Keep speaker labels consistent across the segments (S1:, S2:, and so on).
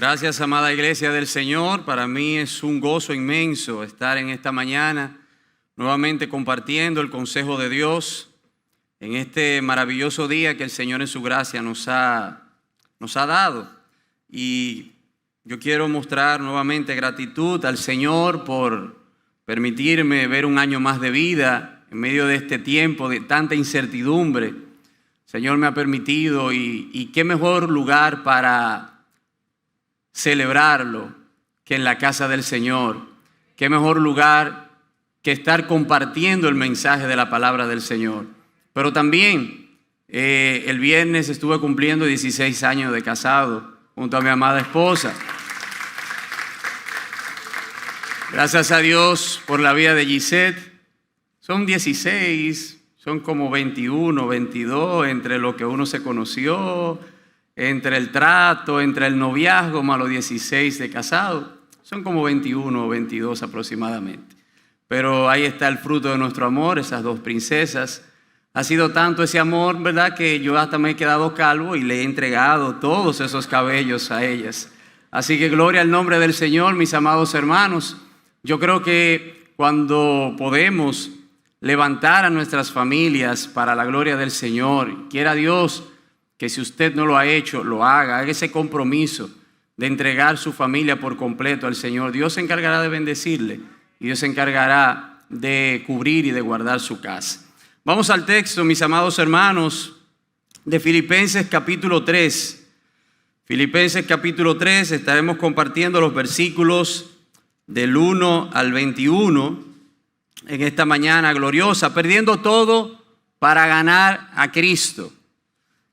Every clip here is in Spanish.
S1: Gracias, amada Iglesia del Señor. Para mí es un gozo inmenso estar en esta mañana nuevamente compartiendo el consejo de Dios en este maravilloso día que el Señor en su gracia nos ha dado. Y yo quiero mostrar nuevamente gratitud al Señor por permitirme ver un año más de vida en medio de este tiempo de tanta incertidumbre. El Señor me ha permitido y qué mejor lugar para celebrarlo que en la casa del Señor. Qué mejor lugar que estar compartiendo el mensaje de la palabra del Señor. Pero también el viernes estuve cumpliendo 16 años de casado junto a mi amada esposa. Gracias a Dios por la vida de Gisette. Son 16, son como 21, 22 entre lo que uno se conoció, entre el trato, entre el noviazgo, más los 16 de casado. Son como 21 o 22 aproximadamente. Pero ahí está el fruto de nuestro amor, esas dos princesas. Ha sido tanto ese amor, ¿verdad?, que yo hasta me he quedado calvo y le he entregado todos esos cabellos a ellas. Así que gloria al nombre del Señor, mis amados hermanos. Yo creo que cuando podemos levantar a nuestras familias para la gloria del Señor, quiera Dios que si usted no lo ha hecho, lo haga ese compromiso de entregar su familia por completo al Señor. Dios se encargará de bendecirle y Dios se encargará de cubrir y de guardar su casa. Vamos al texto, mis amados hermanos, de Filipenses capítulo 3. Filipenses capítulo 3, estaremos compartiendo los versículos del 1 al 21 en esta mañana gloriosa, perdiendo todo para ganar a Cristo.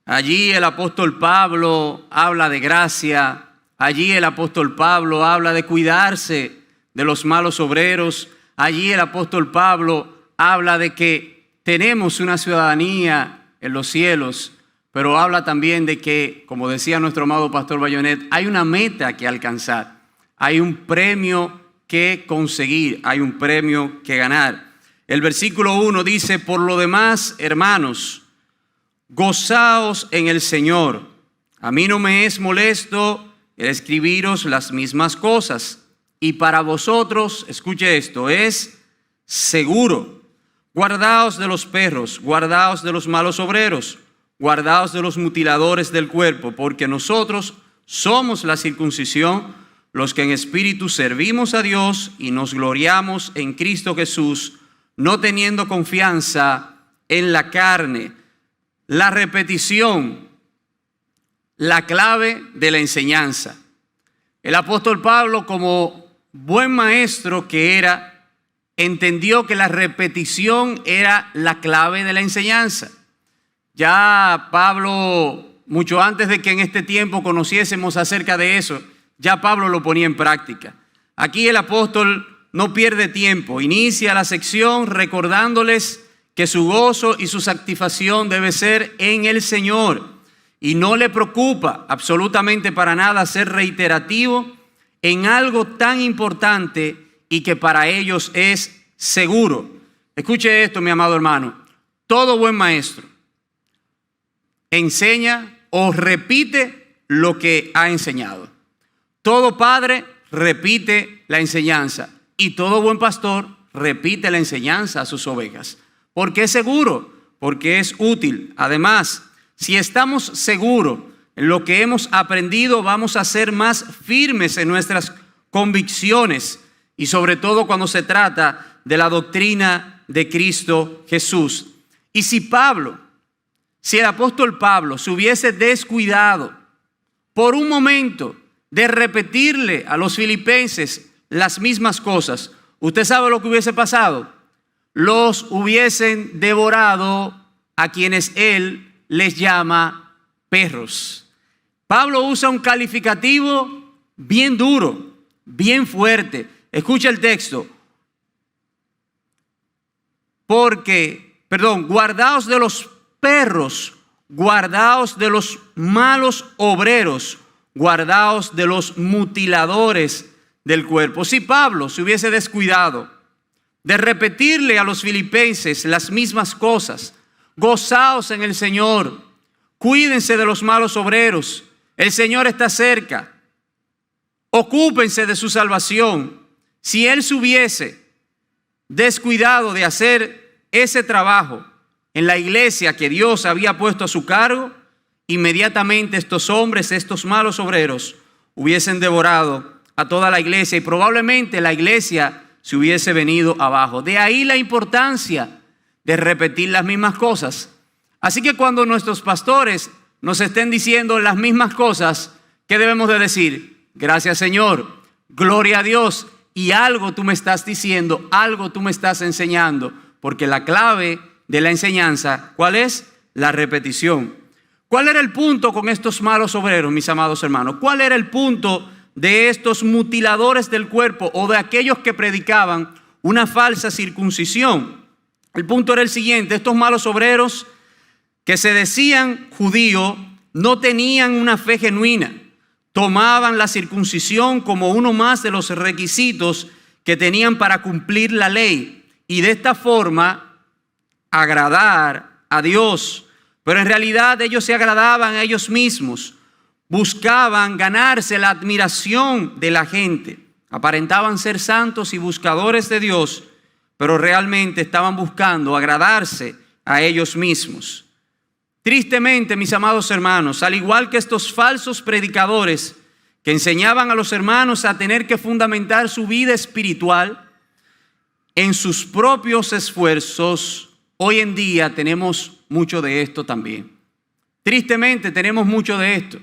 S1: Allí el apóstol Pablo habla de gracia, allí el apóstol Pablo habla de cuidarse de los malos obreros, allí el apóstol Pablo habla de que tenemos una ciudadanía en los cielos, pero habla también de que, como decía nuestro amado pastor Bayonet, hay una meta que alcanzar, hay un premio que conseguir, hay un premio que ganar. El versículo 1 dice: por lo demás, hermanos, gozaos en el Señor. A mí no me es molesto el escribiros las mismas cosas. Y para vosotros, escuche esto, es seguro. Guardaos de los perros, guardaos de los malos obreros, guardaos de los mutiladores del cuerpo, porque nosotros somos la circuncisión, los que en espíritu servimos a Dios y nos gloriamos en Cristo Jesús, no teniendo confianza en la carne. La repetición, la clave de la enseñanza. El apóstol Pablo, como buen maestro que era, entendió que la repetición era la clave de la enseñanza. Ya Pablo, mucho antes de que en este tiempo conociésemos acerca de eso, ya Pablo lo ponía en práctica. Aquí el apóstol no pierde tiempo, inicia la sección recordándoles que su gozo y su satisfacción debe ser en el Señor. Y no le preocupa absolutamente para nada ser reiterativo en algo tan importante y que para ellos es seguro. Escuche esto, mi amado hermano. Todo buen maestro enseña o repite lo que ha enseñado. Todo padre repite la enseñanza y todo buen pastor repite la enseñanza a sus ovejas. ¿Por qué es seguro? Porque es útil. Además, si estamos seguros en lo que hemos aprendido, vamos a ser más firmes en nuestras convicciones y sobre todo cuando se trata de la doctrina de Cristo Jesús. Y si el apóstol Pablo se hubiese descuidado por un momento de repetirle a los filipenses las mismas cosas, ¿usted sabe lo que hubiese pasado? Los hubiesen devorado a quienes él les llama perros. Pablo usa un calificativo bien duro, bien fuerte. Escucha el texto. Guardaos de los perros, guardaos de los malos obreros, guardaos de los mutiladores del cuerpo. Si Pablo se hubiese descuidado de repetirle a los filipenses las mismas cosas, gozaos en el Señor, cuídense de los malos obreros, el Señor está cerca, ocúpense de su salvación. Si él se hubiese descuidado de hacer ese trabajo en la iglesia que Dios había puesto a su cargo, inmediatamente estos hombres, estos malos obreros, hubiesen devorado a toda la iglesia y probablemente la iglesia se hubiese venido abajo. De ahí la importancia de repetir las mismas cosas. Así que cuando nuestros pastores nos estén diciendo las mismas cosas, ¿qué debemos de decir? Gracias, Señor, gloria a Dios, y algo tú me estás diciendo, algo tú me estás enseñando, porque la clave de la enseñanza, ¿cuál es? La repetición. ¿Cuál era el punto con estos malos obreros, mis amados hermanos? ¿Cuál era el punto de estos mutiladores del cuerpo o de aquellos que predicaban una falsa circuncisión? El punto era el siguiente: estos malos obreros que se decían judíos no tenían una fe genuina. Tomaban la circuncisión como uno más de los requisitos que tenían para cumplir la ley y de esta forma agradar a Dios. Pero en realidad ellos se agradaban a ellos mismos. Buscaban ganarse la admiración de la gente. Aparentaban ser santos y buscadores de Dios, pero realmente estaban buscando agradarse a ellos mismos. Tristemente, mis amados hermanos, al igual que estos falsos predicadores que enseñaban a los hermanos a tener que fundamentar su vida espiritual en sus propios esfuerzos, hoy en día tenemos mucho de esto también. Tristemente tenemos mucho de esto,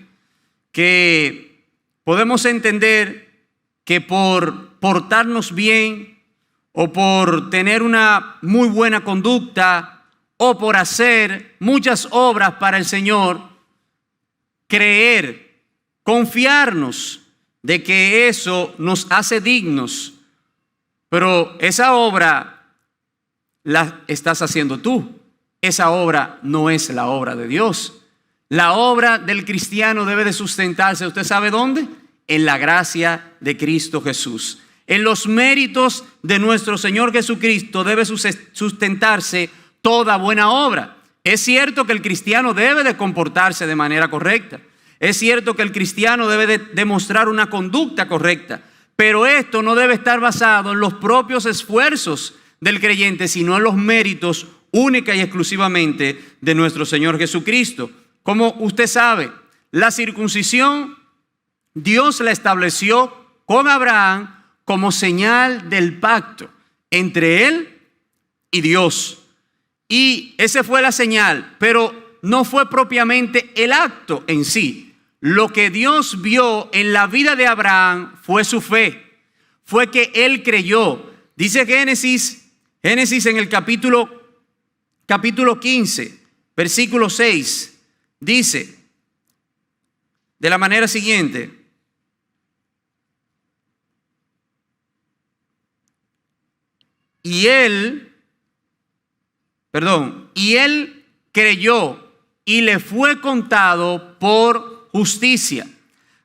S1: que podemos entender que por portarnos bien o por tener una muy buena conducta o por hacer muchas obras para el Señor, creer, confiarnos de que eso nos hace dignos, pero esa obra la estás haciendo tú. Esa obra no es la obra de Dios. La obra del cristiano debe de sustentarse, ¿usted sabe dónde? En la gracia de Cristo Jesús. En los méritos de nuestro Señor Jesucristo debe sustentarse toda buena obra. Es cierto que el cristiano debe de comportarse de manera correcta. Es cierto que el cristiano debe de demostrar una conducta correcta. Pero esto no debe estar basado en los propios esfuerzos del creyente, sino en los méritos única y exclusivamente de nuestro Señor Jesucristo. Como usted sabe, la circuncisión Dios la estableció con Abraham como señal del pacto entre él y Dios. Y esa fue la señal, pero no fue propiamente el acto en sí. Lo que Dios vio en la vida de Abraham fue su fe, fue que él creyó. Dice Génesis en el capítulo 15, versículo 6, dice de la manera siguiente: y él creyó y le fue contado por justicia.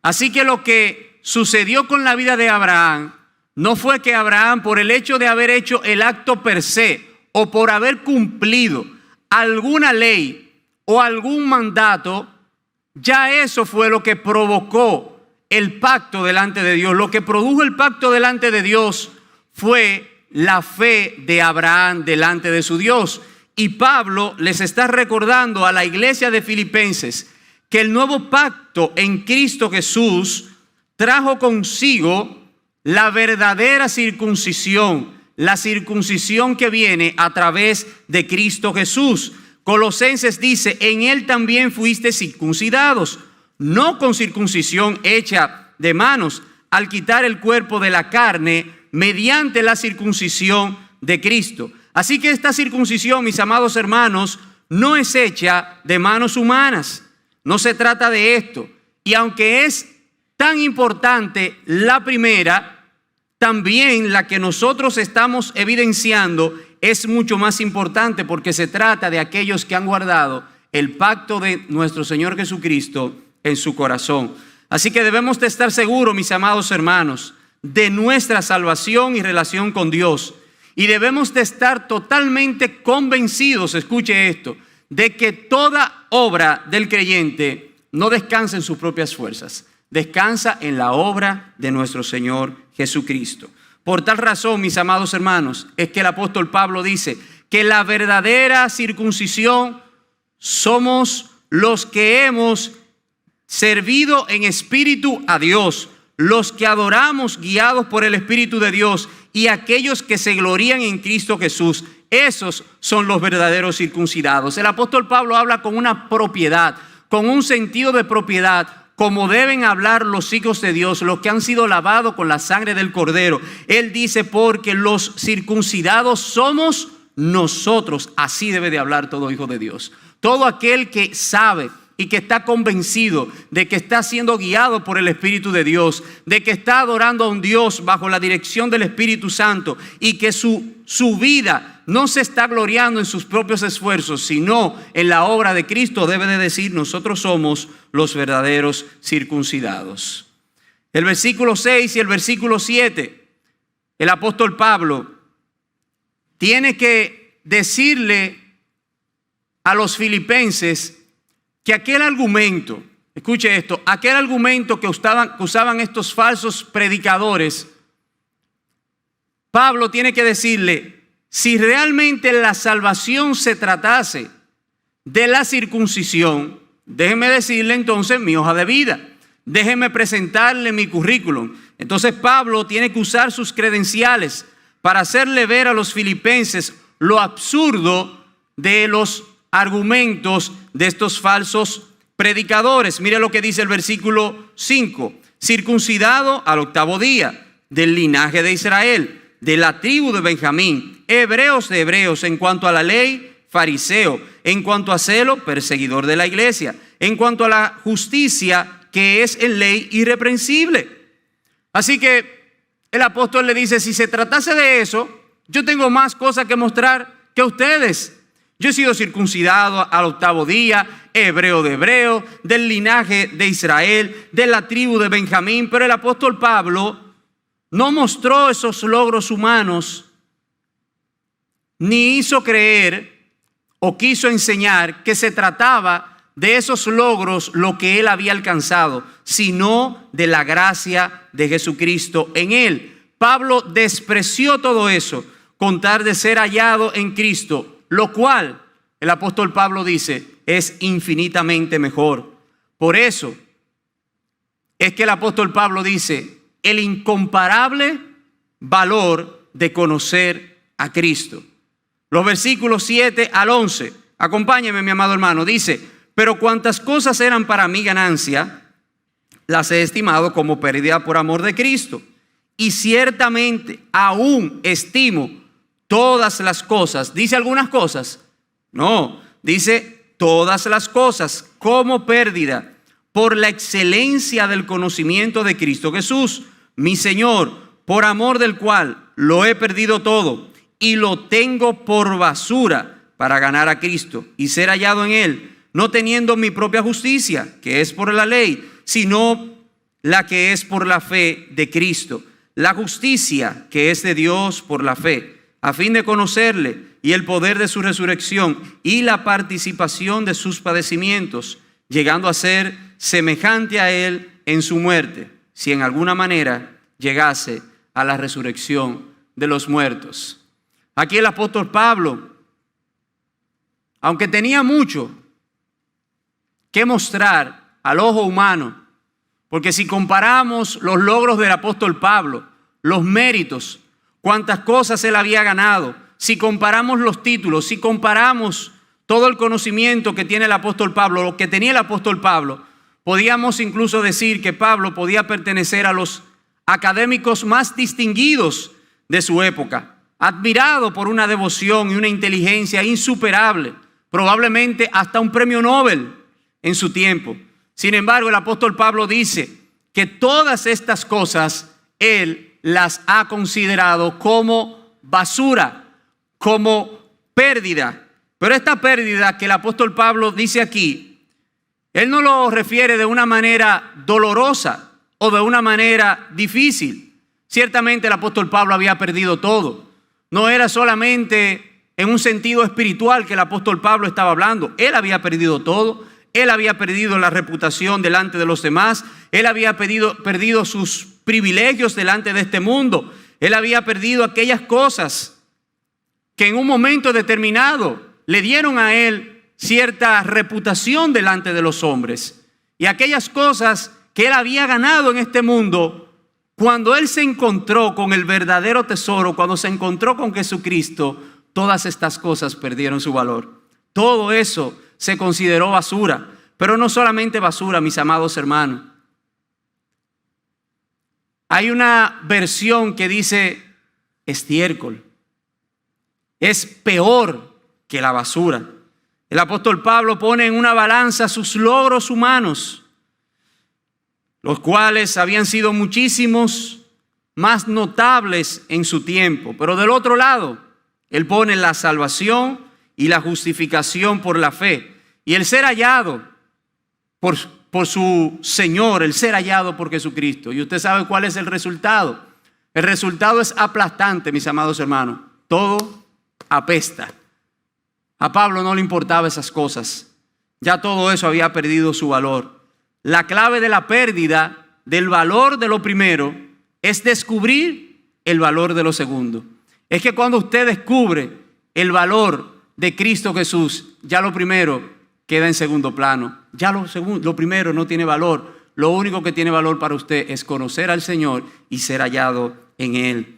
S1: Así que lo que sucedió con la vida de Abraham no fue que Abraham, por el hecho de haber hecho el acto per se o por haber cumplido alguna ley o algún mandato, ya eso fue lo que provocó el pacto delante de Dios. Lo que produjo el pacto delante de Dios fue la fe de Abraham delante de su Dios. Y Pablo les está recordando a la iglesia de Filipenses que el nuevo pacto en Cristo Jesús trajo consigo la verdadera circuncisión, la circuncisión que viene a través de Cristo Jesús. Colosenses dice: en él también fuiste circuncidados, no con circuncisión hecha de manos, al quitar el cuerpo de la carne mediante la circuncisión de Cristo. Así que esta circuncisión, mis amados hermanos, no es hecha de manos humanas. No se trata de esto. Y aunque es tan importante la primera, también la que nosotros estamos evidenciando es mucho más importante, porque se trata de aquellos que han guardado el pacto de nuestro Señor Jesucristo en su corazón. Así que debemos de estar seguros, mis amados hermanos, de nuestra salvación y relación con Dios. Y debemos de estar totalmente convencidos, escuche esto, de que toda obra del creyente no descansa en sus propias fuerzas. descansa en la obra de nuestro Señor Jesucristo. Por tal razón, mis amados hermanos, es que el apóstol Pablo dice que la verdadera circuncisión somos los que hemos servido en espíritu a Dios, los que adoramos guiados por el Espíritu de Dios y aquellos que se glorían en Cristo Jesús. Esos son los verdaderos circuncidados. El apóstol Pablo habla con una propiedad, con un sentido de propiedad, como deben hablar los hijos de Dios, los que han sido lavados con la sangre del Cordero. Él dice, porque los circuncidados somos nosotros. Así debe de hablar todo hijo de Dios. Todo aquel que sabe y que está convencido de que está siendo guiado por el Espíritu de Dios, de que está adorando a un Dios bajo la dirección del Espíritu Santo y que su vida no se está gloriando en sus propios esfuerzos, sino en la obra de Cristo, debe de decir, nosotros somos los verdaderos circuncidados. El versículo 6 y el versículo 7, el apóstol Pablo tiene que decirle a los filipenses que aquel argumento, escuche esto, aquel argumento que usaban estos falsos predicadores, Pablo tiene que decirle, si realmente la salvación se tratase de la circuncisión, déjeme decirle entonces mi hoja de vida, déjeme presentarle mi currículum. Entonces Pablo tiene que usar sus credenciales para hacerle ver a los filipenses lo absurdo de los argumentos de estos falsos predicadores. Mire lo que dice el versículo 5. Circuncidado al 8º día, del linaje de Israel, de la tribu de Benjamín, hebreos de hebreos, en cuanto a la ley, fariseo, en cuanto a celo, perseguidor de la iglesia, en cuanto a la justicia, que es en ley irreprensible. Así que el apóstol le dice, si se tratase de eso, yo tengo más cosas que mostrar que ustedes. Yo he sido circuncidado al 8º día, hebreo de hebreo, del linaje de Israel, de la tribu de Benjamín. Pero el apóstol Pablo no mostró esos logros humanos, ni hizo creer o quiso enseñar que se trataba de esos logros lo que él había alcanzado, sino de la gracia de Jesucristo en él. Pablo despreció todo eso con tal de ser hallado en Cristo, lo cual, el apóstol Pablo dice, es infinitamente mejor. Por eso es que el apóstol Pablo dice, el incomparable valor de conocer a Cristo. Los versículos 7 al 11, acompáñeme mi amado hermano, dice, pero cuantas cosas eran para mí ganancia, las he estimado como pérdida por amor de Cristo. Y ciertamente aún estimo todas las cosas. ¿Dice algunas cosas? No, dice todas las cosas como pérdida por la excelencia del conocimiento de Cristo Jesús, mi Señor, por amor del cual lo he perdido todo y lo tengo por basura para ganar a Cristo y ser hallado en él, no teniendo mi propia justicia, que es por la ley, sino la que es por la fe de Cristo, la justicia que es de Dios por la fe, a fin de conocerle y el poder de su resurrección y la participación de sus padecimientos, llegando a ser semejante a él en su muerte, si en alguna manera llegase a la resurrección de los muertos. Aquí el apóstol Pablo, aunque tenía mucho que mostrar al ojo humano, porque si comparamos los logros del apóstol Pablo, los méritos, cuántas cosas él había ganado, si comparamos los títulos, si comparamos todo el conocimiento que tiene el apóstol Pablo, lo que tenía el apóstol Pablo, podíamos incluso decir que Pablo podía pertenecer a los académicos más distinguidos de su época, admirado por una devoción y una inteligencia insuperable, probablemente hasta un premio Nobel en su tiempo. Sin embargo, el apóstol Pablo dice que todas estas cosas él las ha considerado como basura, como pérdida. Pero esta pérdida que el apóstol Pablo dice aquí, él no lo refiere de una manera dolorosa o de una manera difícil. Ciertamente el apóstol Pablo había perdido todo. No era solamente en un sentido espiritual que el apóstol Pablo estaba hablando. Él había perdido todo. él había perdido la reputación delante de los demás, él había perdido sus privilegios delante de este mundo, él había perdido aquellas cosas que en un momento determinado le dieron a él cierta reputación delante de los hombres. Y aquellas cosas que él había ganado en este mundo, cuando él se encontró con el verdadero tesoro, cuando se encontró con Jesucristo, todas estas cosas perdieron su valor. Todo eso se consideró basura, pero no solamente basura, mis amados hermanos. Hay una versión que dice estiércol. Es peor que la basura. El apóstol Pablo pone en una balanza sus logros humanos, los cuales habían sido muchísimos más notables en su tiempo. Pero del otro lado, él pone la salvación y la justificación por la fe. Y el ser hallado por su Señor, el ser hallado por Jesucristo. Y usted sabe cuál es el resultado. El resultado es aplastante, mis amados hermanos. Todo apesta. A Pablo no le importaba esas cosas. Ya todo eso había perdido su valor. La clave de la pérdida del valor de lo primero es descubrir el valor de lo segundo. Es que cuando usted descubre el valor de Cristo Jesús, ya lo primero queda en segundo plano. Ya lo primero no tiene valor. Lo único que tiene valor para usted es conocer al Señor y ser hallado en Él.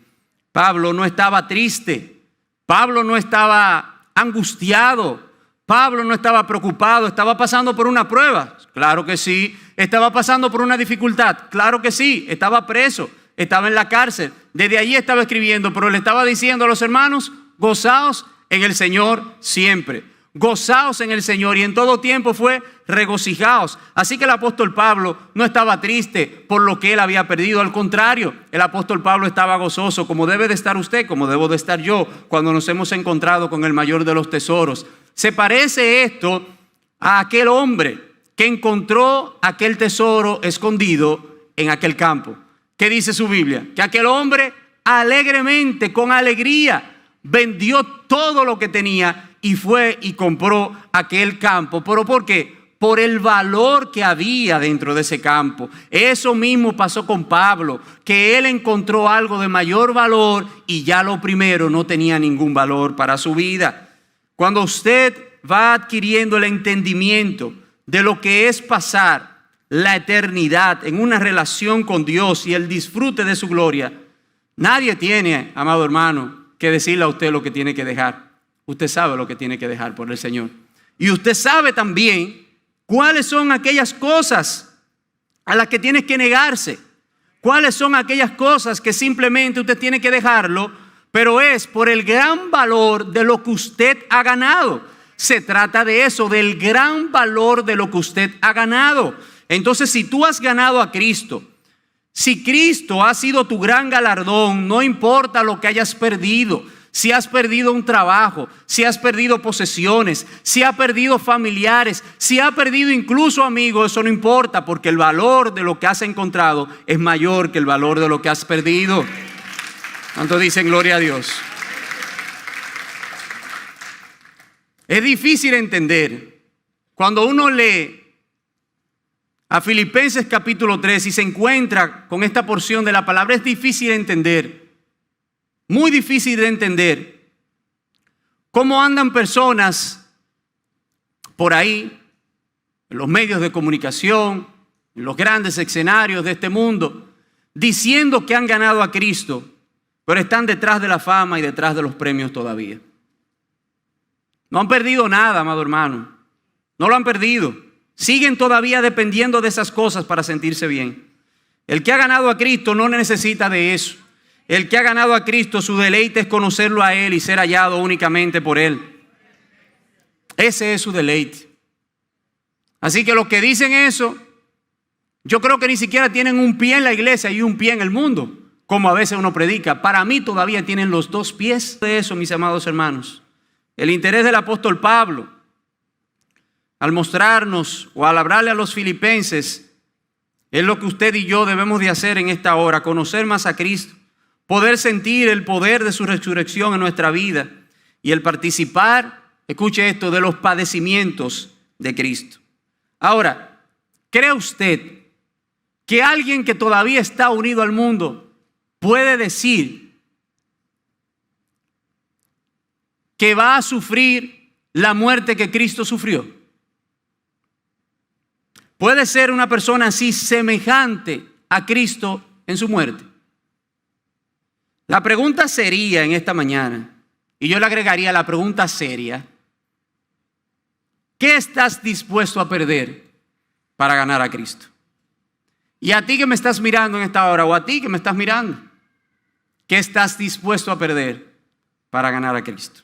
S1: Pablo no estaba triste. Pablo no estaba angustiado. Pablo no estaba preocupado. ¿Estaba pasando por una prueba? Claro que sí. ¿Estaba pasando por una dificultad? Claro que sí. Estaba preso. Estaba en la cárcel. Desde allí estaba escribiendo, pero le estaba diciendo a los hermanos: gozaos en el Señor siempre. Gozaos en el Señor, y en todo tiempo fue regocijaos. Así que el apóstol Pablo no estaba triste por lo que él había perdido. Al contrario, el apóstol Pablo estaba gozoso, como debe de estar usted, como debo de estar yo, cuando nos hemos encontrado con el mayor de los tesoros. Se parece esto a aquel hombre que encontró aquel tesoro escondido en aquel campo. ¿Qué dice su Biblia? Que aquel hombre alegremente, con alegría, vendió todo lo que tenía y fue y compró aquel campo. ¿Pero por qué? Por el valor que había dentro de ese campo. Eso mismo pasó con Pablo, que él encontró algo de mayor valor y ya lo primero no tenía ningún valor para su vida. Cuando usted va adquiriendo el entendimiento de lo que es pasar la eternidad en una relación con Dios y el disfrute de su gloria, nadie tiene, amado hermano, que decirle a usted lo que tiene que dejar. Usted sabe lo que tiene que dejar por el Señor. Y usted sabe también cuáles son aquellas cosas a las que tiene que negarse. Cuáles son aquellas cosas que simplemente usted tiene que dejarlo, pero es por el gran valor de lo que usted ha ganado. Se trata de eso, del gran valor de lo que usted ha ganado. Entonces, si tú has ganado a Cristo, si Cristo ha sido tu gran galardón, no importa lo que hayas perdido. Si has perdido un trabajo, si has perdido posesiones, si has perdido familiares, si has perdido incluso amigos, eso no importa, porque el valor de lo que has encontrado es mayor que el valor de lo que has perdido. ¿Cuántos dicen gloria a Dios? Es difícil entender cuando uno lee a Filipenses capítulo 3 y se encuentra con esta porción de la palabra. Es difícil entender. Muy difícil de entender cómo andan personas por ahí, en los medios de comunicación, en los grandes escenarios de este mundo, diciendo que han ganado a Cristo, pero están detrás de la fama y detrás de los premios todavía. No han perdido nada, amado hermano. No lo han perdido. Siguen todavía dependiendo de esas cosas para sentirse bien. El que ha ganado a Cristo no necesita de eso. El que ha ganado a Cristo, su deleite es conocerlo a Él y ser hallado únicamente por Él. Ese es su deleite. Así que los que dicen eso, yo creo que ni siquiera tienen un pie en la iglesia y un pie en el mundo, como a veces uno predica. Para mí todavía tienen los dos pies de eso, mis amados hermanos. El interés del apóstol Pablo, al mostrarnos o al hablarle a los filipenses, es lo que usted y yo debemos de hacer en esta hora, conocer más a Cristo. Poder sentir el poder de su resurrección en nuestra vida y el participar, escuche esto, de los padecimientos de Cristo. Ahora, ¿cree usted que alguien que todavía está unido al mundo puede decir que va a sufrir la muerte que Cristo sufrió? ¿Puede ser una persona así semejante a Cristo en su muerte? La pregunta sería en esta mañana, y yo le agregaría la pregunta seria: ¿qué estás dispuesto a perder para ganar a Cristo? Y a ti que me estás mirando en esta hora, o a ti que me estás mirando, ¿qué estás dispuesto a perder para ganar a Cristo?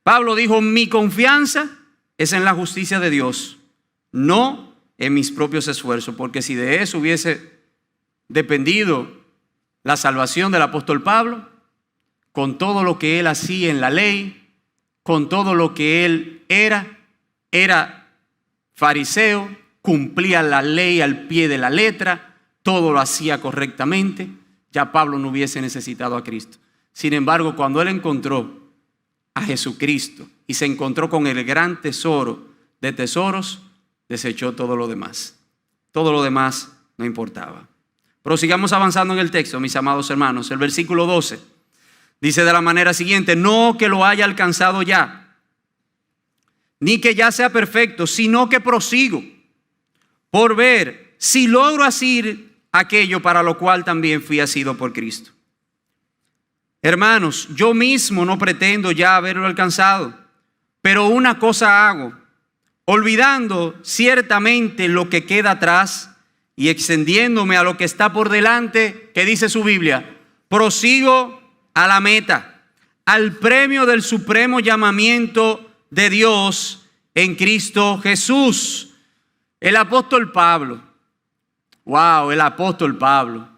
S1: Pablo dijo: mi confianza es en la justicia de Dios, no en mis propios esfuerzos, porque si de eso hubiese dependido la salvación del apóstol Pablo, con todo lo que él hacía en la ley, con todo lo que él era fariseo, cumplía la ley al pie de la letra, todo lo hacía correctamente, ya Pablo no hubiese necesitado a Cristo. Sin embargo, cuando él encontró a Jesucristo y se encontró con el gran tesoro de tesoros, desechó todo lo demás. Todo lo demás no importaba. Pero sigamos avanzando en el texto, mis amados hermanos. El versículo 12 dice de la manera siguiente: no que lo haya alcanzado ya, ni que ya sea perfecto, sino que prosigo por ver si logro asir aquello para lo cual también fui asido por Cristo. Hermanos, yo mismo no pretendo ya haberlo alcanzado, pero una cosa hago, olvidando ciertamente lo que queda atrás y extendiéndome a lo que está por delante, que dice su Biblia, prosigo a la meta, al premio del supremo llamamiento de Dios en Cristo Jesús. El apóstol Pablo, el apóstol Pablo,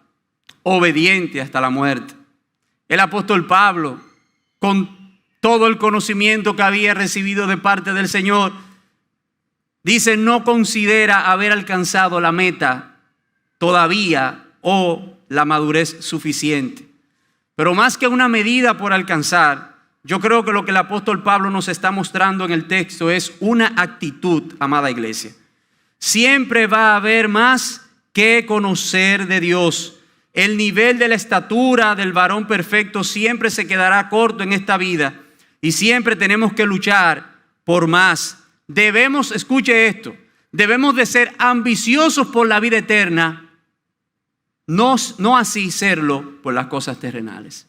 S1: obediente hasta la muerte. El apóstol Pablo, con todo el conocimiento que había recibido de parte del Señor, dice: no considera haber alcanzado la meta todavía o la madurez suficiente. Pero más que una medida por alcanzar, yo creo que lo que el apóstol Pablo nos está mostrando en el texto es una actitud, amada iglesia. Siempre va a haber más que conocer de Dios. El nivel de la estatura del varón perfecto siempre se quedará corto en esta vida y siempre tenemos que luchar por más. Debemos, escuche esto, debemos de ser ambiciosos por la vida eterna, no así serlo por las cosas terrenales.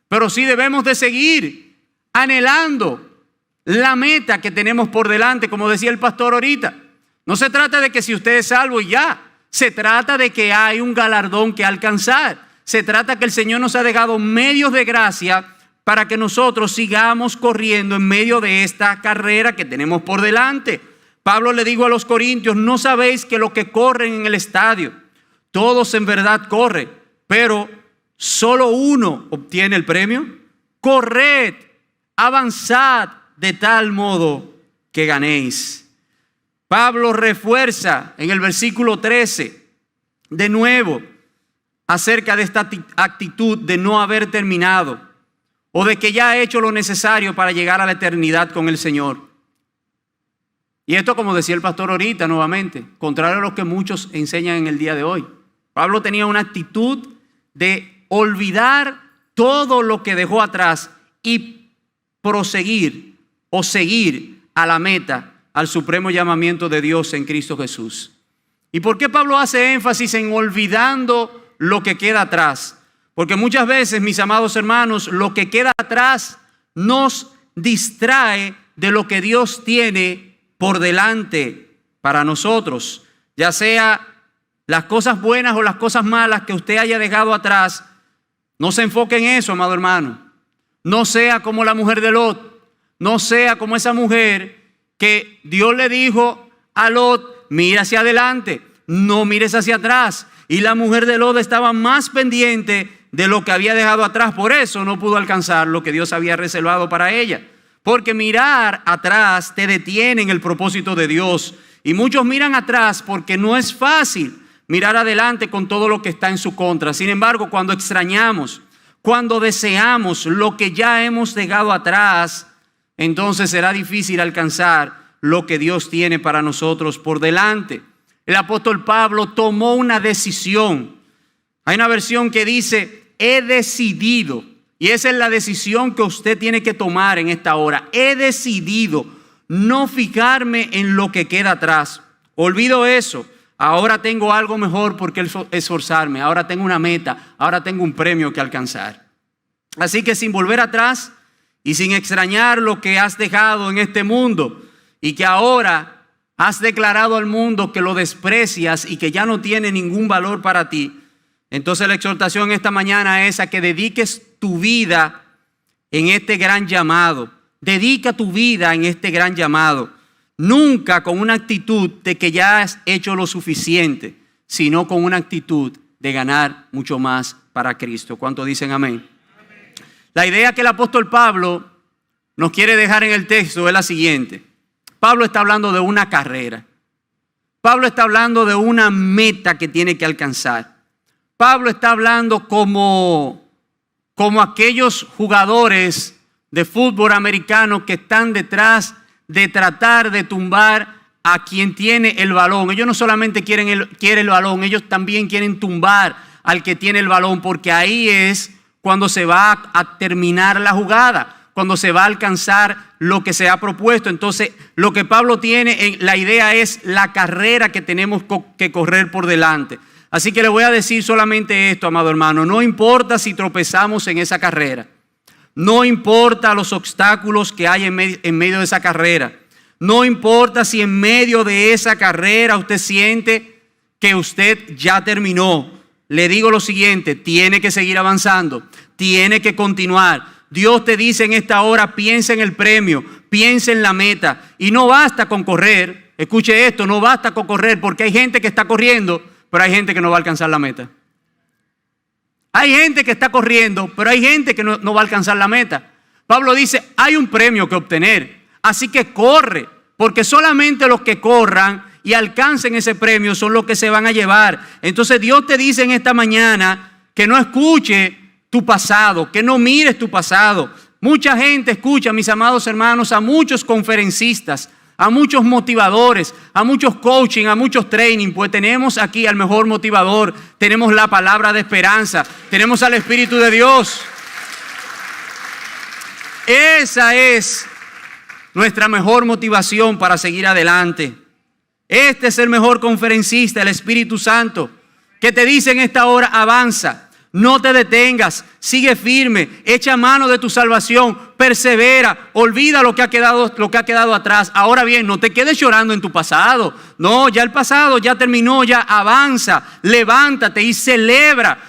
S1: Pero sí debemos de seguir anhelando la meta que tenemos por delante, como decía el pastor ahorita. No se trata de que si usted es salvo y ya, se trata de que hay un galardón que alcanzar. Se trata que el Señor nos ha dejado medios de gracia para que nosotros sigamos corriendo en medio de esta carrera que tenemos por delante. Pablo le dijo a los corintios: no sabéis que los que corren en el estadio, todos en verdad corren, pero solo uno obtiene el premio. Corred, avanzad de tal modo que ganéis. Pablo refuerza en el versículo 13 de nuevo acerca de esta actitud de no haber terminado o de que ya ha hecho lo necesario para llegar a la eternidad con el Señor. Y esto, como decía el pastor ahorita nuevamente, contrario a lo que muchos enseñan en el día de hoy. Pablo tenía una actitud de olvidar todo lo que dejó atrás y proseguir o seguir a la meta, al supremo llamamiento de Dios en Cristo Jesús. ¿Y por qué Pablo hace énfasis en olvidando lo que queda atrás? Porque muchas veces, mis amados hermanos, lo que queda atrás nos distrae de lo que Dios tiene por delante para nosotros. Ya sea las cosas buenas o las cosas malas que usted haya dejado atrás, no se enfoque en eso, amado hermano. No sea como la mujer de Lot, no sea como esa mujer que Dios le dijo a Lot: mira hacia adelante, no mires hacia atrás. Y la mujer de Lot estaba más pendiente de lo que había dejado atrás. Por eso no pudo alcanzar lo que Dios había reservado para ella. Porque mirar atrás te detiene en el propósito de Dios. Y muchos miran atrás porque no es fácil mirar adelante con todo lo que está en su contra. Sin embargo, cuando extrañamos, cuando deseamos lo que ya hemos dejado atrás, entonces será difícil alcanzar lo que Dios tiene para nosotros por delante. El apóstol Pablo tomó una decisión. Hay una versión que dice, he decidido. Y esa es la decisión que usted tiene que tomar en esta hora. He decidido no fijarme en lo que queda atrás. Olvido eso. Ahora tengo algo mejor por qué esforzarme. Ahora tengo una meta. Ahora tengo un premio que alcanzar. Así que sin volver atrás y sin extrañar lo que has dejado en este mundo y que ahora has declarado al mundo que lo desprecias y que ya no tiene ningún valor para ti, entonces la exhortación esta mañana es a que dediques tu vida en este gran llamado. Dedica tu vida en este gran llamado. Nunca con una actitud de que ya has hecho lo suficiente, sino con una actitud de ganar mucho más para Cristo. ¿Cuántos dicen amén? Amén. La idea que el apóstol Pablo nos quiere dejar en el texto es la siguiente. Pablo está hablando de una carrera. Pablo está hablando de una meta que tiene que alcanzar. Pablo está hablando como aquellos jugadores de fútbol americano que están detrás de tratar de tumbar a quien tiene el balón. Ellos no solamente quieren el balón, ellos también quieren tumbar al que tiene el balón, porque ahí es cuando se va a terminar la jugada, cuando se va a alcanzar lo que se ha propuesto. Entonces, lo que Pablo tiene, la idea es la carrera que tenemos que correr por delante. Así que le voy a decir solamente esto, amado hermano. No importa si tropezamos en esa carrera. No importa los obstáculos que hay en medio de esa carrera. No importa si en medio de esa carrera usted siente que usted ya terminó. Le digo lo siguiente, tiene que seguir avanzando. Tiene que continuar. Dios te dice en esta hora, piensa en el premio, piensa en la meta. Y no basta con correr. Escuche esto, no basta con correr, porque hay gente que está corriendo, pero hay gente que no va a alcanzar la meta. Hay gente que está corriendo, pero hay gente que no va a alcanzar la meta. Pablo dice, hay un premio que obtener, así que corre, porque solamente los que corran y alcancen ese premio son los que se van a llevar. Entonces Dios te dice en esta mañana que no escuche tu pasado, que no mires tu pasado. Mucha gente escucha, mis amados hermanos, a muchos conferencistas, a muchos motivadores, a muchos coaching, a muchos training, pues tenemos aquí al mejor motivador, tenemos la palabra de esperanza, tenemos al Espíritu de Dios. Esa es nuestra mejor motivación para seguir adelante. Este es el mejor conferencista, el Espíritu Santo, que te dice en esta hora, avanza. No te detengas, sigue firme, echa mano de tu salvación, persevera, olvida lo que ha quedado atrás. Ahora bien, no te quedes llorando en tu pasado. No, ya el pasado ya terminó, ya avanza, levántate y celebra,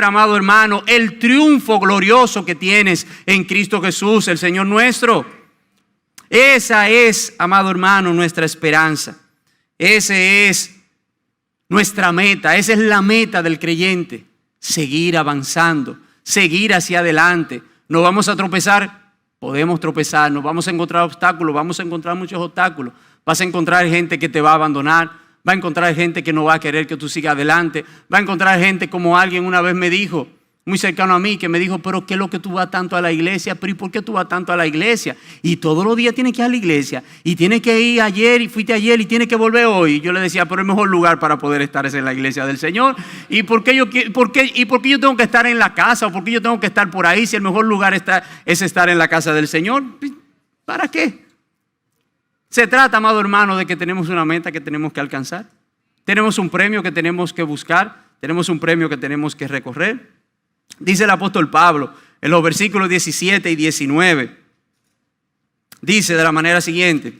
S1: amado hermano, el triunfo glorioso que tienes en Cristo Jesús, el Señor nuestro. Esa es, amado hermano, nuestra esperanza. Esa es nuestra meta, esa es la meta del creyente. Seguir avanzando, seguir hacia adelante. No vamos a tropezar, podemos tropezar, nos vamos a encontrar obstáculos, vamos a encontrar muchos obstáculos. Vas a encontrar gente que te va a abandonar, va a encontrar gente que no va a querer que tú sigas adelante, va a encontrar gente como alguien una vez me dijo, muy cercano a mí, que me dijo, pero ¿qué es lo que tú vas tanto a la iglesia? ¿Pero y por qué tú vas tanto a la iglesia? Y todos los días tienes que ir a la iglesia, y tienes que ir ayer, y fuiste ayer, y tienes que volver hoy. Y yo le decía, pero el mejor lugar para poder estar es en la iglesia del Señor. ¿Y por qué yo tengo que estar en la casa? ¿O por qué yo tengo que estar por ahí si el mejor lugar es estar en la casa del Señor? ¿Para qué? Se trata, amado hermano, de que tenemos una meta que tenemos que alcanzar. Tenemos un premio que tenemos que buscar. Tenemos un premio que tenemos que recorrer. Dice el apóstol Pablo en los versículos 17 y 19. Dice de la manera siguiente: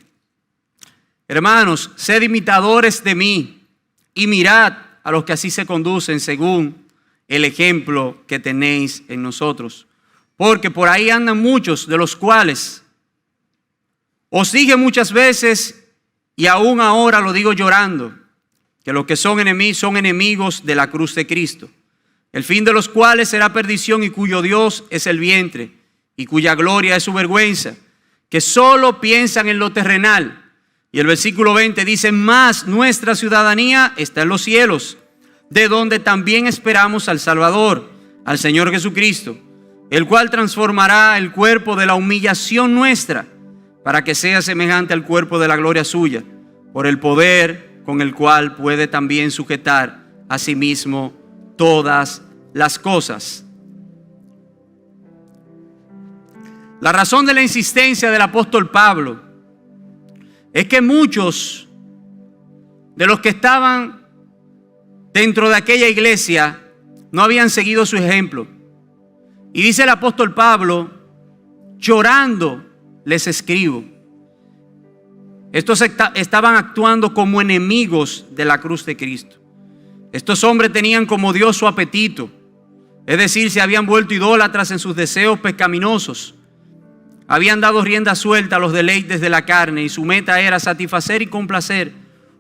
S1: hermanos, sed imitadores de mí y mirad a los que así se conducen según el ejemplo que tenéis en nosotros. Porque por ahí andan muchos, de los cuales os dije muchas veces, y aún ahora lo digo llorando, que los que son enemigos de la cruz de Cristo, el fin de los cuales será perdición, y cuyo Dios es el vientre, y cuya gloria es su vergüenza, que solo piensan en lo terrenal. Y el versículo 20 dice, mas nuestra ciudadanía está en los cielos, de donde también esperamos al Salvador, al Señor Jesucristo, el cual transformará el cuerpo de la humillación nuestra para que sea semejante al cuerpo de la gloria suya, por el poder con el cual puede también sujetar a sí mismo todas las cosas. La razón de la insistencia del apóstol Pablo es que muchos de los que estaban dentro de aquella iglesia no habían seguido su ejemplo. Y dice el apóstol Pablo: llorando les escribo. Estos estaban actuando como enemigos de la cruz de Cristo. Estos hombres tenían como Dios su apetito, es decir, se habían vuelto idólatras en sus deseos pecaminosos. Habían dado rienda suelta a los deleites de la carne y su meta era satisfacer y complacer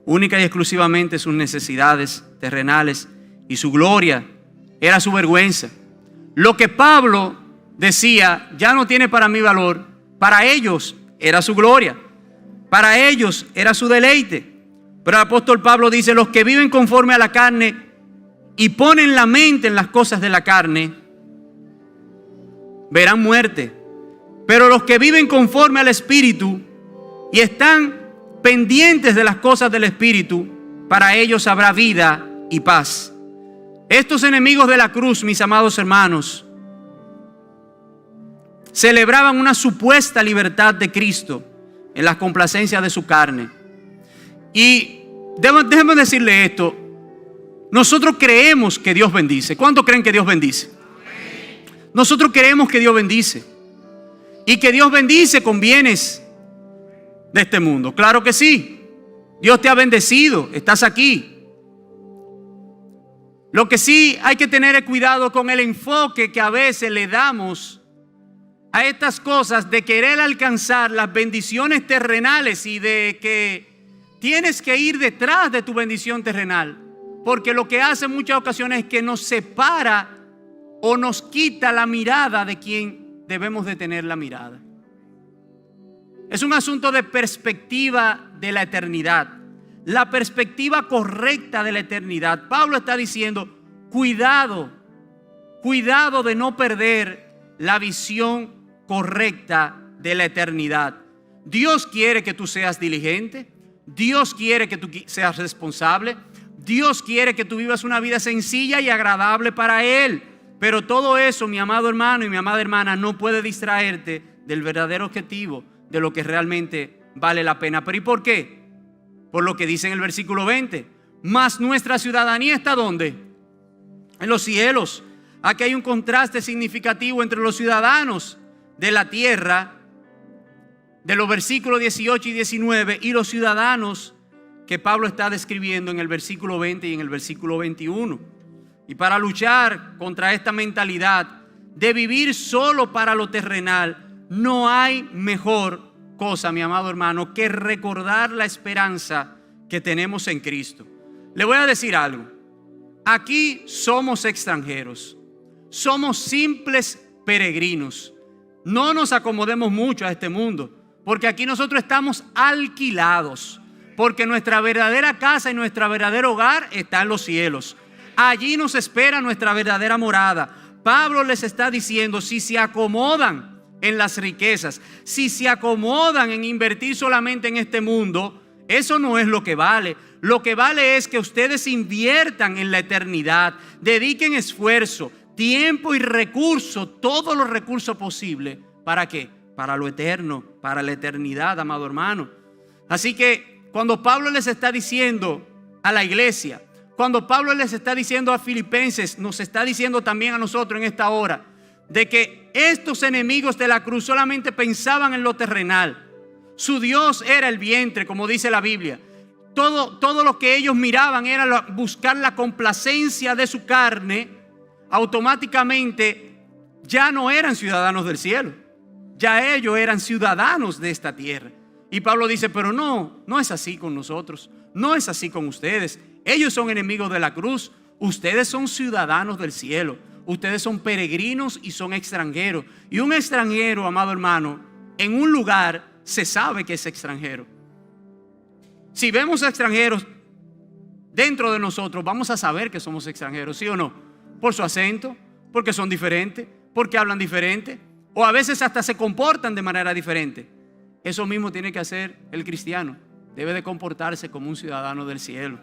S1: única y exclusivamente sus necesidades terrenales, y su gloria era su vergüenza. Lo que Pablo decía ya no tiene para mí valor. Para ellos era su gloria, para ellos era su deleite. Pero el apóstol Pablo dice: los que viven conforme a la carne y ponen la mente en las cosas de la carne verán muerte. Pero los que viven conforme al Espíritu y están pendientes de las cosas del Espíritu, para ellos habrá vida y paz. Estos enemigos de la cruz, mis amados hermanos, celebraban una supuesta libertad de Cristo en las complacencias de su carne. Y déjenme decirle esto: nosotros creemos que Dios bendice. ¿Cuántos creen que Dios bendice? Nosotros creemos que Dios bendice, y que Dios bendice con bienes de este mundo. Claro que sí. Dios te ha bendecido, estás aquí. Lo que sí hay que tener es cuidado con el enfoque que a veces le damos a estas cosas, de querer alcanzar las bendiciones terrenales y de que tienes que ir detrás de tu bendición terrenal, porque lo que hace en muchas ocasiones es que nos separa o nos quita la mirada de quien debemos de tener la mirada. Es un asunto de perspectiva de la eternidad, la perspectiva correcta de la eternidad. Pablo está diciendo: cuidado de no perder la visión correcta de la eternidad. Dios quiere que tú seas diligente, Dios quiere que tú seas responsable, Dios quiere que tú vivas una vida sencilla y agradable para Él. Pero todo eso, mi amado hermano y mi amada hermana, no puede distraerte del verdadero objetivo, de lo que realmente vale la pena. ¿Pero y por qué? Por lo que dice en el versículo 20. Mas nuestra ciudadanía está ¿dónde? En los cielos. Aquí hay un contraste significativo entre los ciudadanos de la tierra, de los versículos 18 y 19, y los ciudadanos que Pablo está describiendo en el versículo 20 y en el versículo 21. Y para luchar contra esta mentalidad de vivir solo para lo terrenal, no hay mejor cosa, mi amado hermano, que recordar la esperanza que tenemos en Cristo. Le voy a decir algo: aquí somos extranjeros, somos simples peregrinos. No nos acomodemos mucho a este mundo, porque aquí nosotros estamos alquilados, porque nuestra verdadera casa y nuestro verdadero hogar está en los cielos. Allí nos espera nuestra verdadera morada. Pablo les está diciendo: si se acomodan en las riquezas, si se acomodan en invertir solamente en este mundo, eso no es lo que vale. Lo que vale es que ustedes inviertan en la eternidad, dediquen esfuerzo, tiempo y recursos, todos los recursos posibles. ¿Para qué? Para lo eterno, para la eternidad, amado hermano. Así que cuando Pablo les está diciendo a la iglesia, cuando Pablo les está diciendo a Filipenses, nos está diciendo también a nosotros en esta hora, de que estos enemigos de la cruz solamente pensaban en lo terrenal. Su Dios era el vientre, como dice la Biblia. Todo lo que ellos miraban era buscar la complacencia de su carne. Automáticamente ya no eran ciudadanos del cielo, ya ellos eran ciudadanos de esta tierra. Y Pablo dice: pero no es así con nosotros, no es así con ustedes. Ellos son enemigos de la cruz, ustedes son ciudadanos del cielo, ustedes son peregrinos y son extranjeros. Y un extranjero, amado hermano, en un lugar se sabe que es extranjero. Si vemos a extranjeros dentro de nosotros, vamos a saber que somos extranjeros, ¿sí o no? Por su acento, porque son diferentes, porque hablan diferente, o a veces hasta se comportan de manera diferente. Eso mismo tiene que hacer el cristiano. Debe de comportarse como un ciudadano del cielo.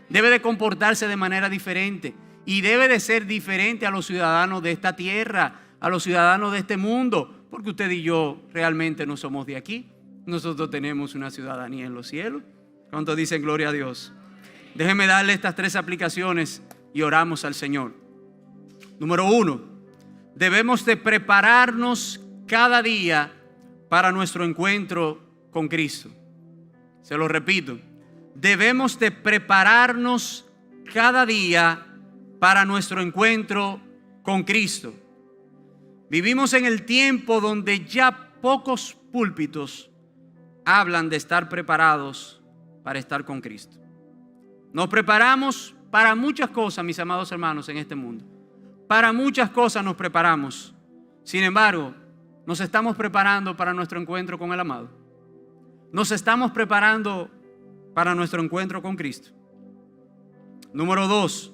S1: Debe de comportarse de manera diferente. Y debe de ser diferente a los ciudadanos de esta tierra, a los ciudadanos de este mundo. Porque usted y yo realmente no somos de aquí. Nosotros tenemos una ciudadanía en los cielos. ¿Cuántos dicen gloria a Dios? Déjeme darle estas 3 aplicaciones y oramos al Señor. Número 1, debemos de prepararnos cada día para nuestro encuentro con Cristo. Se lo repito, debemos de prepararnos cada día para nuestro encuentro con Cristo. Vivimos en el tiempo donde ya pocos púlpitos hablan de estar preparados para estar con Cristo. Nos preparamos para muchas cosas, mis amados hermanos, en este mundo. Para muchas cosas nos preparamos. Sin embargo, nos estamos preparando para nuestro encuentro con el amado. Nos estamos preparando para nuestro encuentro con Cristo. Número 2,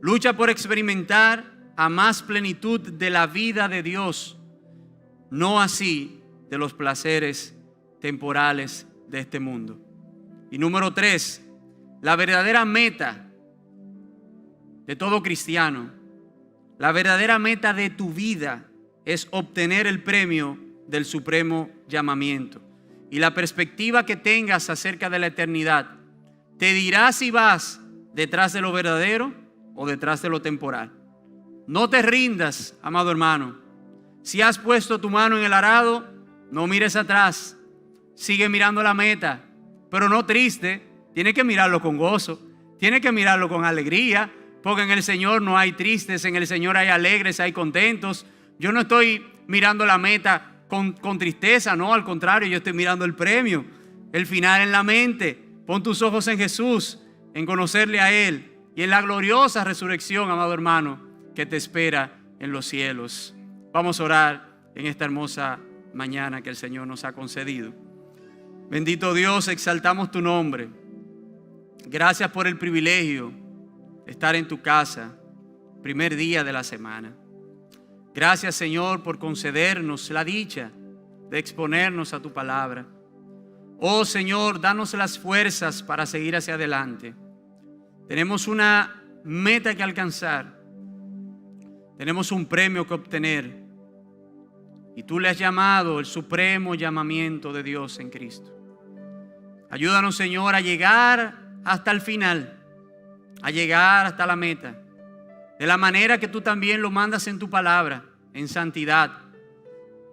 S1: lucha por experimentar a más plenitud de la vida de Dios, no así de los placeres temporales de este mundo. Y número 3, la verdadera meta de todo cristiano, la verdadera meta de tu vida es obtener el premio del supremo llamamiento. Y la perspectiva que tengas acerca de la eternidad te dirá si vas detrás de lo verdadero o detrás de lo temporal. No te rindas, amado hermano. Si has puesto tu mano en el arado, no mires atrás. Sigue mirando la meta, pero no triste. Tienes que mirarlo con gozo. Tienes que mirarlo con alegría, porque en el Señor no hay tristes, en el Señor hay alegres, hay contentos. Yo no estoy mirando la meta con tristeza, no, al contrario, yo estoy mirando el premio, el final en la mente. Pon tus ojos en Jesús, en conocerle a Él y en la gloriosa resurrección, amado hermano, que te espera en los cielos. Vamos a orar en esta hermosa mañana que el Señor nos ha concedido. Bendito Dios, exaltamos tu nombre. Gracias por el privilegio de estar en tu casa, primer día de la semana. Gracias, Señor, por concedernos la dicha de exponernos a tu palabra. Oh, Señor, danos las fuerzas para seguir hacia adelante. Tenemos una meta que alcanzar. Tenemos un premio que obtener. Y tú le has llamado el supremo llamamiento de Dios en Cristo. Ayúdanos, Señor, a llegar hasta el final, a llegar hasta la meta, de la manera que tú también lo mandas en tu palabra, en santidad,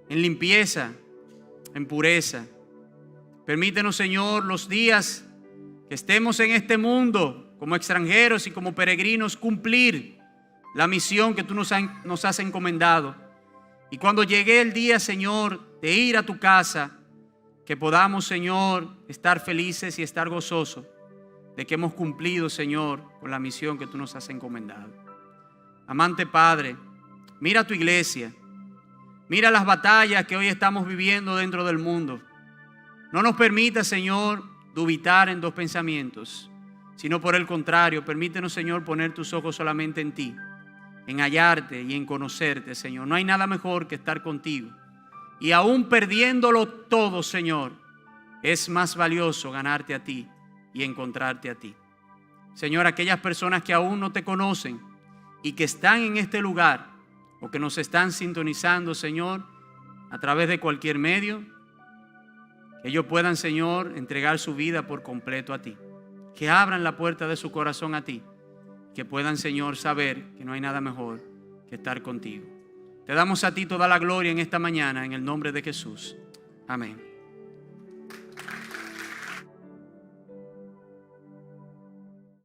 S1: en limpieza, en pureza. Permítenos, Señor, los días que estemos en este mundo como extranjeros y como peregrinos, cumplir la misión que tú nos has encomendado. Y cuando llegue el día, Señor, de ir a tu casa, que podamos, Señor, estar felices y estar gozosos de que hemos cumplido, Señor, con la misión que tú nos has encomendado. Amante Padre, mira tu iglesia, mira las batallas que hoy estamos viviendo dentro del mundo. No nos permita, Señor, dubitar en 2 pensamientos, sino por el contrario, permítenos, Señor, poner tus ojos solamente en ti, en hallarte y en conocerte, Señor. No hay nada mejor que estar contigo. Y aún perdiéndolo todo, Señor, es más valioso ganarte a ti y encontrarte a ti. Señor, aquellas personas que aún no te conocen y que están en este lugar o que nos están sintonizando, Señor, a través de cualquier medio, que ellos puedan, Señor, entregar su vida por completo a ti. Que abran la puerta de su corazón a ti. Que puedan, Señor, saber que no hay nada mejor que estar contigo. Te damos a ti toda la gloria en esta mañana, en el nombre de Jesús. Amén.